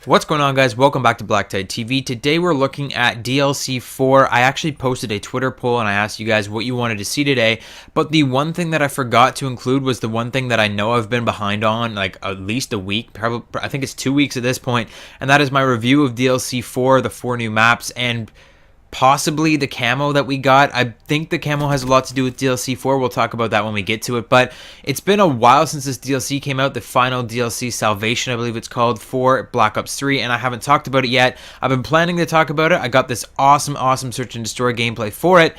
What's going on, guys? Welcome back to BlackTideTV. Today we're looking at DLC 4. I actually posted a Twitter poll and I asked you guys what you wanted to see today, but the one thing that I forgot to include was the one thing that I know I've been behind on like at least a week, probably I think it's 2 weeks at this point, and that is my review of DLC 4, the 4 new maps, and possibly the camo that we got. I think the camo has a lot to do with DLC 4. We'll talk about that when we get to it, but it's been a while since this DLC came out, the final DLC, Salvation, I believe it's called, for Black Ops 3, and I haven't talked about it yet. I've been planning to talk about it. I got this awesome search and destroy gameplay for it,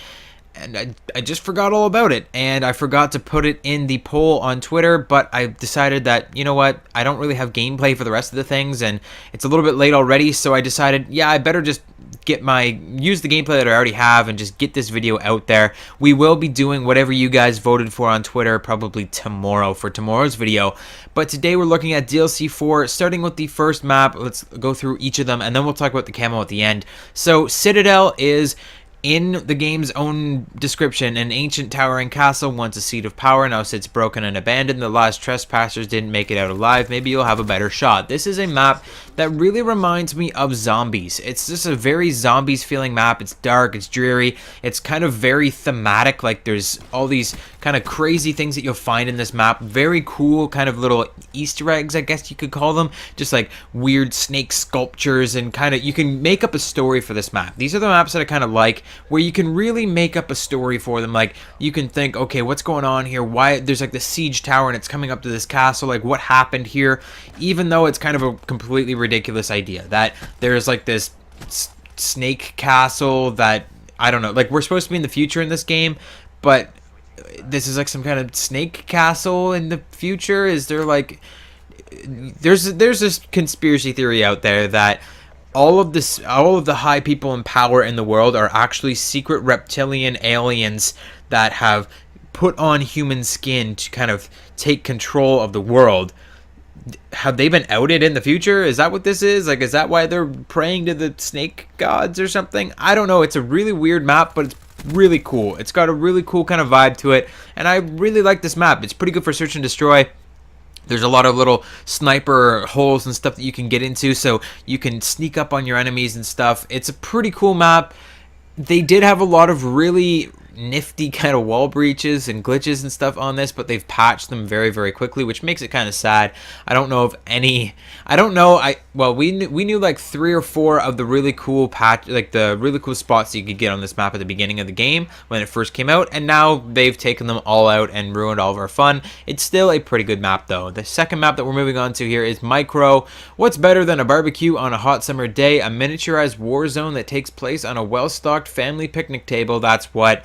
and I just forgot all about it, and I forgot to put it in the poll on Twitter, but I decided that, you know what, I don't really have gameplay for the rest of the things, and it's a little bit late already, so I decided, yeah, I better just use the gameplay that I already have and just get this video out there. We will be doing whatever you guys voted for on Twitter probably tomorrow for tomorrow's video, but today we're looking at DLC 4, starting with the first map. Let's go through each of them, and then we'll talk about the camo at the end. So Citadel is, in the game's own description, an ancient towering castle, once a seat of power, now sits broken and abandoned. The last trespassers didn't make it out alive. Maybe you'll have a better shot. This is a map that really reminds me of Zombies. It's just a very Zombies feeling map. It's dark, it's dreary, it's kind of very thematic. Like there's all these kind of crazy things that you'll find in this map. Very cool kind of little Easter eggs, I guess you could call them. Just like weird snake sculptures, and kind of you can make up a story for this map. These are the maps that I kind of like, where you can really make up a story for them. Like you can think, okay, what's going on here? Why there's like the siege tower and it's coming up to this castle, like what happened here? Even though it's kind of a completely ridiculous idea that there's like this snake castle that, I don't know, like we're supposed to be in the future in this game, but this is like some kind of snake castle in the future. Is there like there's this conspiracy theory out there that all of the high people in power in the world are actually secret reptilian aliens that have put on human skin to kind of take control of the world. Have they been outed in the future? Is that what this is? Like, is that why they're praying to the snake gods or something? I don't know. It's a really weird map, but it's really cool. It's got a really cool kind of vibe to it, and I really like this map. It's pretty good for search and destroy. There's a lot of little sniper holes and stuff that you can get into, so you can sneak up on your enemies and stuff. It's a pretty cool map. They did have a lot of really nifty kind of wall breaches and glitches and stuff on this, but they've patched them very quickly, which makes it kind of sad. I don't know if any, I don't know, we knew like 3 or 4 of the really cool like the really cool spots that you could get on this map at the beginning of the game when it first came out, and now they've taken them all out and ruined all of our fun. It's still a pretty good map though. The second map that we're moving on to here is Micro. What's better than a barbecue on a hot summer day? A miniaturized war zone that takes place on a well-stocked family picnic table. That's what.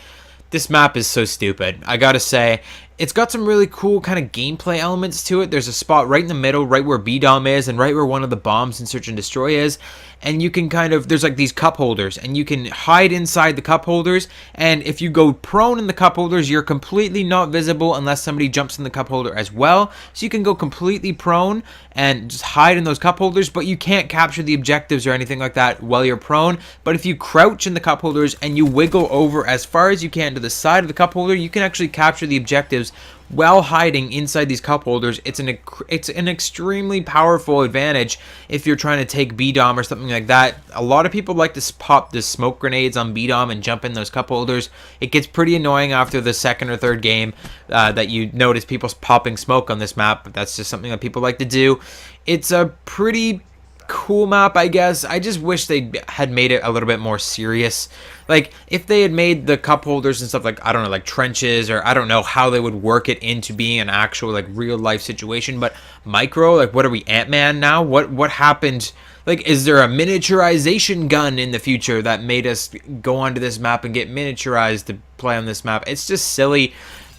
This map is so stupid, I gotta say. It's got some really cool kind of gameplay elements to it. There's a spot right in the middle, right where B-Dom is, and right where one of the bombs in Search and Destroy is. And you can kind of, there's like these cup holders, and you can hide inside the cup holders. And if you go prone in the cup holders, you're completely not visible unless somebody jumps in the cup holder as well. So you can go completely prone and just hide in those cup holders, but you can't capture the objectives or anything like that while you're prone. But if you crouch in the cup holders and you wiggle over as far as you can to the side of the cup holder, you can actually capture the objectives while hiding inside these cup holders. It's an extremely powerful advantage if you're trying to take B-Dom or something like that. A lot of people like to pop the smoke grenades on B-Dom and jump in those cup holders. It gets pretty annoying after the second or third game that you notice people popping smoke on this map, but that's just something that people like to do. It's a pretty cool map, I guess. I just wish they had made it a little bit more serious. Like if they had made the cup holders and stuff like, I don't know, like trenches, or I don't know how they would work it into being an actual like real life situation. But Micro, like what are we, Ant-Man now? What happened? Like, is there a miniaturization gun in the future that made us go onto this map and get miniaturized to play on this map? It's just silly.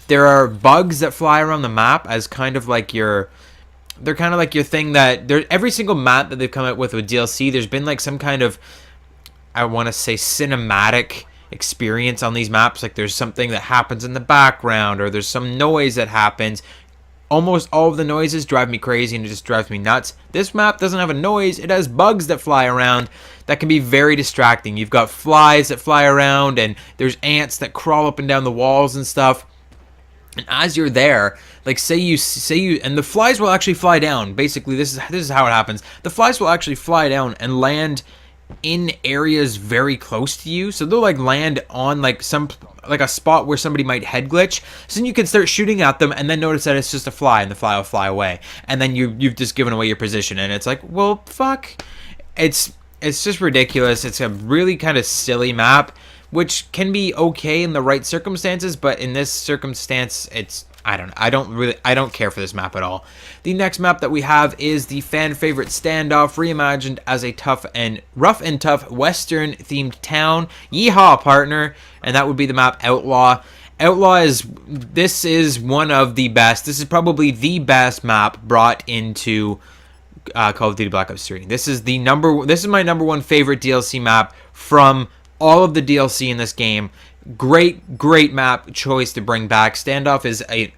There are bugs that fly around the map as kind of like they're kind of like your thing that every single map that they've come out with DLC, there's been like some kind of, I want to say, cinematic experience on these maps. Like there's something that happens in the background, or there's some noise that happens. Almost all of the noises drive me crazy, and it just drives me nuts. This map doesn't have a noise. It has bugs that fly around that can be very distracting. You've got flies that fly around, and there's ants that crawl up and down the walls and stuff. And as you're there, like say you, and the flies will actually fly down. Basically, this is how it happens. The flies will actually fly down and land in areas very close to you. So they'll like land on like a spot where somebody might head glitch. So then you can start shooting at them and then notice that it's just a fly and the fly will fly away. And then you've just given away your position, and it's like, well, fuck. It's just ridiculous. It's a really kind of silly map, which can be okay in the right circumstances, but in this circumstance, I don't care for this map at all. The next map that we have is the fan favorite Standoff, reimagined as a rough and tough Western themed town. Yeehaw, partner! And that would be the map Outlaw. Outlaw this is one of the best. This is probably the best map brought into Call of Duty Black Ops 3. This is my number one favorite DLC map from all of the DLC in this game. Great map choice to bring back. Standoff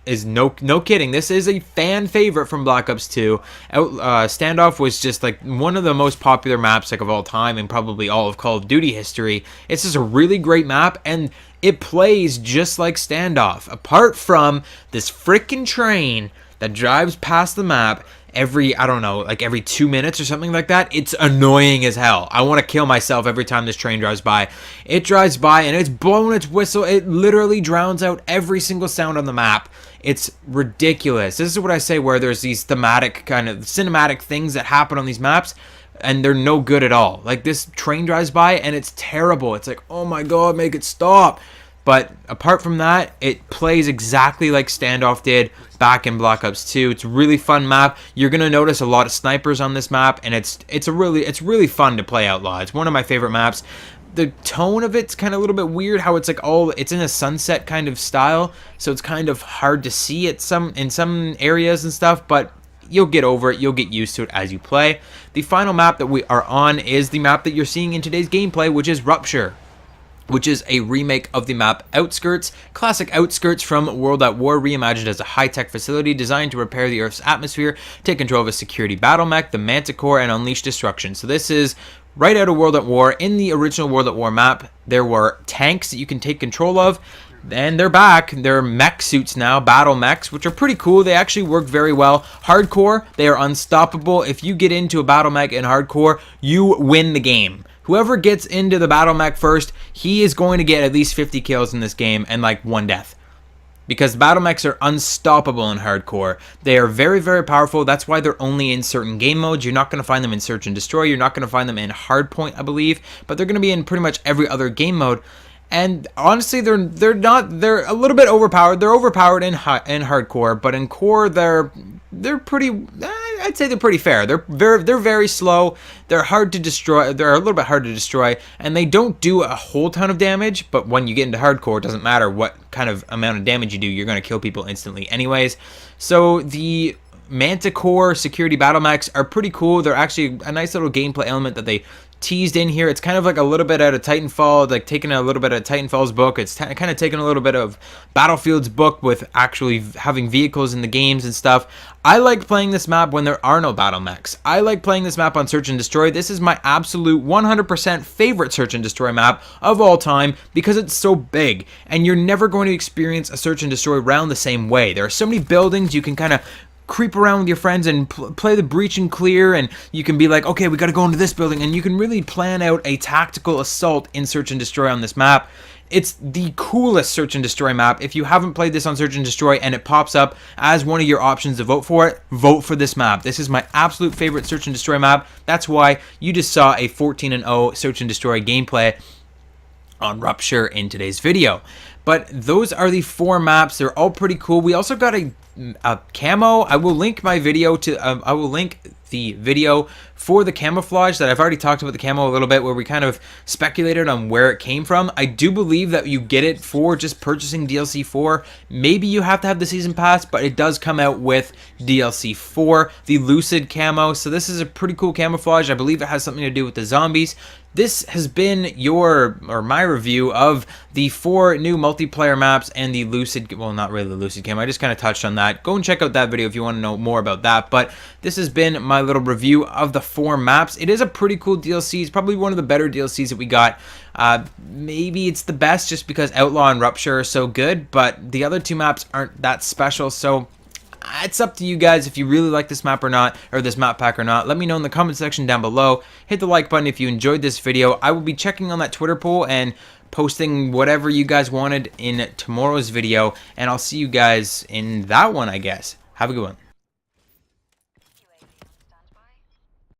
is no kidding. This is a fan favorite from Black Ops 2. Standoff was just like one of the most popular maps like of all time and probably all of Call of Duty history. It's just a really great map, and it plays just like Standoff. Apart from this freaking train that drives past the map every 2 minutes or something like that. It's annoying as hell. I want to kill myself every time this train drives by. It drives by and it's blowing its whistle. It literally drowns out every single sound on the map. It's ridiculous. This is what I say, where there's these thematic kind of cinematic things that happen on these maps, and they're no good at all. Like, this train drives by and it's terrible. It's like, oh my god, make it stop. But apart from that, it plays exactly like Standoff did back in Black Ops 2. It's a really fun map. You're gonna notice a lot of snipers on this map, and it's really fun to play Outlaw. It's one of my favorite maps. The tone of it's kind of a little bit weird, how it's like it's in a sunset kind of style, so it's kind of hard to see it in some areas and stuff, but you'll get over it. You'll get used to it as you play. The final map that we are on is the map that you're seeing in today's gameplay, which is Rupture, which is a remake of the map Outskirts. Classic Outskirts from World at War, reimagined as a high-tech facility designed to repair the Earth's atmosphere, take control of a security battle mech, the Manticore, and unleash destruction. So this is right out of World at War. In the original World at War map, there were tanks that you can take control of, and they're back. They're mech suits now, battle mechs, which are pretty cool. They actually work very well. Hardcore, they are unstoppable. If you get into a battle mech in hardcore, you win the game. Whoever gets into the battle mech first, he is going to get at least 50 kills in this game and like 1 death. Because battle mechs are unstoppable in hardcore. They are very, very powerful. That's why they're only in certain game modes. You're not going to find them in Search and Destroy. You're not going to find them in Hardpoint, I believe. But they're going to be in pretty much every other game mode. And honestly, they're a little bit overpowered. They're overpowered in hardcore, but in core they're pretty. I'd say they're pretty fair. They're very slow. They're hard to destroy. They're a little bit hard to destroy, and they don't do a whole ton of damage. But when you get into hardcore, it doesn't matter what kind of amount of damage you do. You're going to kill people instantly, anyways. So the Manticore security battle mechs are pretty cool. They're actually a nice little gameplay element that they teased in here. It's kind of like a little bit out of Titanfall, like taking a little bit of Titanfall's book. It's kind of taking a little bit of Battlefield's book with actually having vehicles in the games and stuff. I like playing this map when there are no battle mechs. I like playing this map on Search and Destroy. This is my absolute 100% favorite Search and Destroy map of all time because it's so big, and you're never going to experience a Search and Destroy round the same way. There are so many buildings you can kind of creep around with your friends and play the breach and clear, and you can be like, okay, we got to go into this building, and you can really plan out a tactical assault in Search and Destroy on this map. It's the coolest Search and Destroy map. If you haven't played this on Search and Destroy and it pops up as one of your options to vote for it, vote for this map. This is my absolute favorite Search and Destroy map. That's why you just saw a 14-0 Search and Destroy gameplay on Rupture in today's video. But those are the 4 maps. They're all pretty cool. We also got a camo. I will link my video to I will link the video for the camouflage that I've already talked about the camo a little bit, where we kind of speculated on where it came from. I do believe that you get it for just purchasing DLC 4. Maybe you have to have the season pass, but it does come out with DLC 4, the lucid camo. So this is a pretty cool camouflage. I believe it has something to do with the zombies. this has been my review of the 4 new multiplayer maps and the Lucid, well, not really the Lucid Cam, I just kind of touched on that. Go and check out that video if you want to know more about that, but this has been my little review of the 4 maps. It is a pretty cool DLC. It's probably one of the better DLCs that we got. Maybe it's the best just because Outlaw and Rupture are so good, but the other 2 maps aren't that special, so it's up to you guys if you really like this map or not, or this map pack or not. Let me know in the comment section down below. Hit the like button if you enjoyed this video. I will be checking on that Twitter poll and posting whatever you guys wanted in tomorrow's video, and I'll see you guys in that one, I guess. Have a good one.